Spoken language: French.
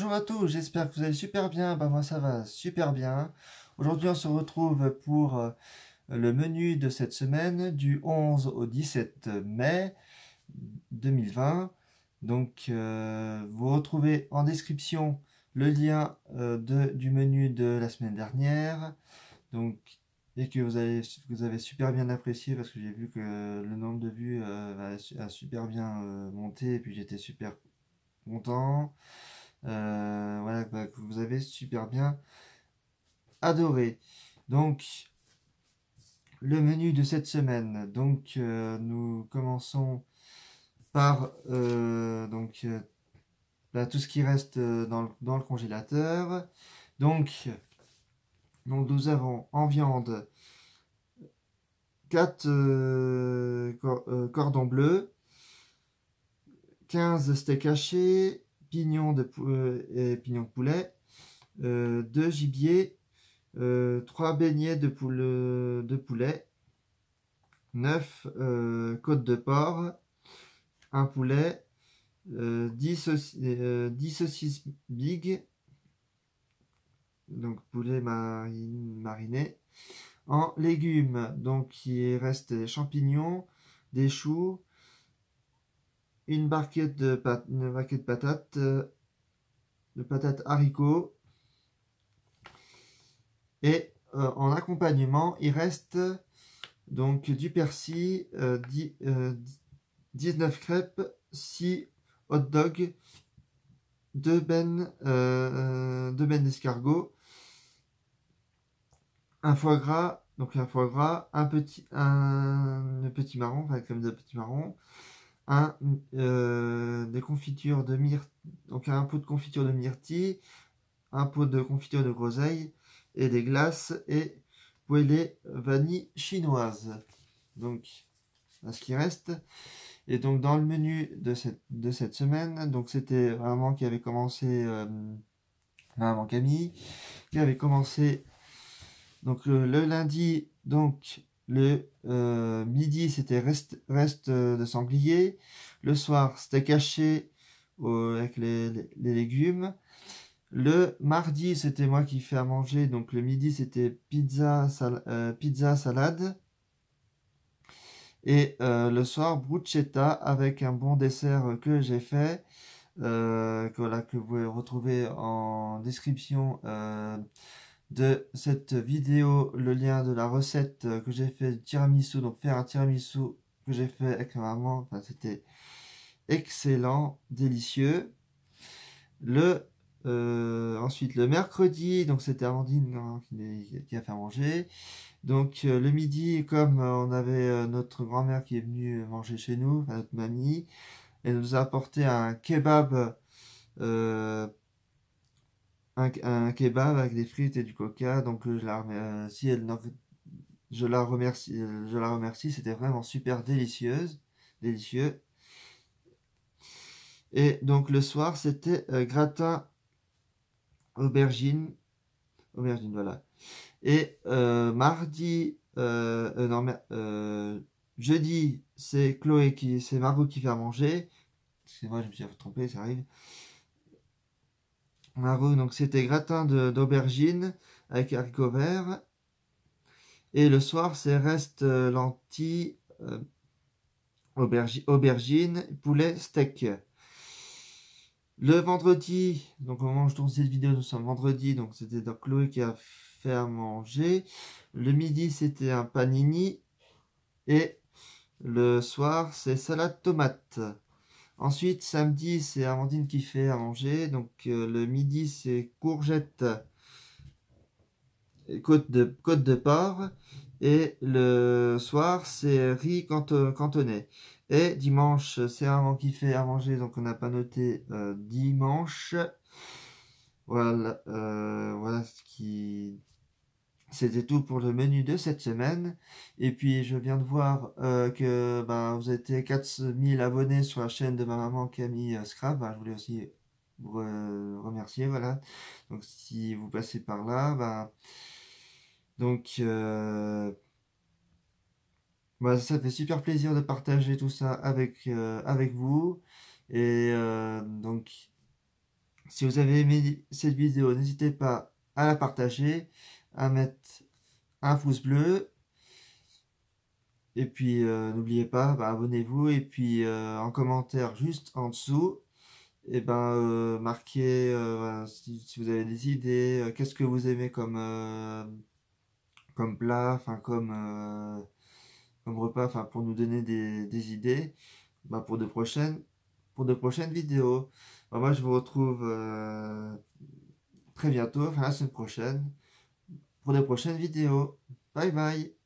Bonjour à tous, j'espère que vous allez super bien. Bah moi ça va super bien. Aujourd'hui on se retrouve pour le menu de cette semaine du 11 au 17 mai 2020. Donc vous retrouvez en description le lien du menu de la semaine dernière. Donc et que vous avez super bien apprécié parce que j'ai vu que le nombre de vues a super bien monté et puis j'étais super content. Voilà, bah, que vous avez super bien adoré. Donc, le menu de cette semaine. Donc, nous commençons par là, tout ce qui reste dans le congélateur. Donc, nous avons en viande 4 cordons bleus, 15 steaks hachés, pignons de poulet, 2 gibiers, 3 beignets de poulet, 9 côtes de porc, un poulet, 10 saucisses big, donc poulet mariné. En légumes, donc il reste des champignons, des choux, une barquette de patates haricots. Et en accompagnement, il reste donc du persil, 19 crêpes, 6 hot dogs, 2 bennes d'escargot, un foie gras, un petit marron, enfin comme de petits marrons, des confitures de myrtille, donc un pot de confiture de myrtille, un pot de confiture de groseille et des glaces et poêlée vanille chinoise. Donc, à ce qui reste. Et donc, dans le menu de cette semaine, donc c'était maman qui avait commencé, maman Camille, qui avait commencé donc le lundi, donc le midi c'était reste de sanglier, le soir steak haché avec les légumes. Le mardi, c'était moi qui fais à manger. Donc le midi, c'était pizza salade. Et le soir, bruschetta avec un bon dessert que j'ai fait. Que vous pouvez retrouver en description de cette vidéo. Le lien de la recette que j'ai fait du tiramisu. Donc faire un tiramisu que j'ai fait avec ma maman. Enfin, c'était excellent, délicieux. Ensuite, le mercredi, donc c'était Amandine hein, qui a fait à manger. Donc le midi, comme on avait notre grand-mère qui est venue manger chez nous, enfin, notre mamie, elle nous a apporté euh, un kebab avec des frites et du coca. Donc je la remercie, c'était vraiment super délicieux. Et donc le soir, c'était gratin aubergine, voilà. Et jeudi, c'est Margot qui fait à manger. C'est moi, je me suis trompé, ça arrive. Margot, donc c'était gratin d'aubergine avec haricots verts. Et le soir, c'est reste lentilles, aubergine, poulet, steak. Le vendredi, donc au moment où je tourne cette vidéo, nous sommes vendredi, donc c'était donc Chloé qui a fait à manger. Le midi, c'était un panini. Et le soir, c'est salade tomate. Ensuite, samedi, c'est Amandine qui fait à manger. Donc le midi, c'est courgettes et côte de porc. Et le soir, c'est riz cantonais. Et dimanche, c'est maman qui fait à manger. Donc on n'a pas noté dimanche. Voilà ce qui C'était tout pour le menu de cette semaine. Et puis je viens de voir que bah, vous étiez 4000 abonnés sur la chaîne de ma maman Camille Scrap. Bah, je voulais aussi vous remercier. Voilà. Donc si vous passez par là, bah, donc bah, ça fait super plaisir de partager tout ça avec vous. Et donc Si vous avez aimé cette vidéo, n'hésitez pas à la partager, à mettre un pouce bleu. Et puis n'oubliez pas, bah, abonnez-vous. Et puis en commentaire juste en dessous, et ben marquez voilà, si vous avez des idées, qu'est-ce que vous aimez comme plat, enfin comme repas, enfin pour nous donner des idées, bah, pour de prochaines vidéos. Bah, moi je vous retrouve très bientôt, enfin la semaine prochaine, pour de prochaines vidéos. Bye bye.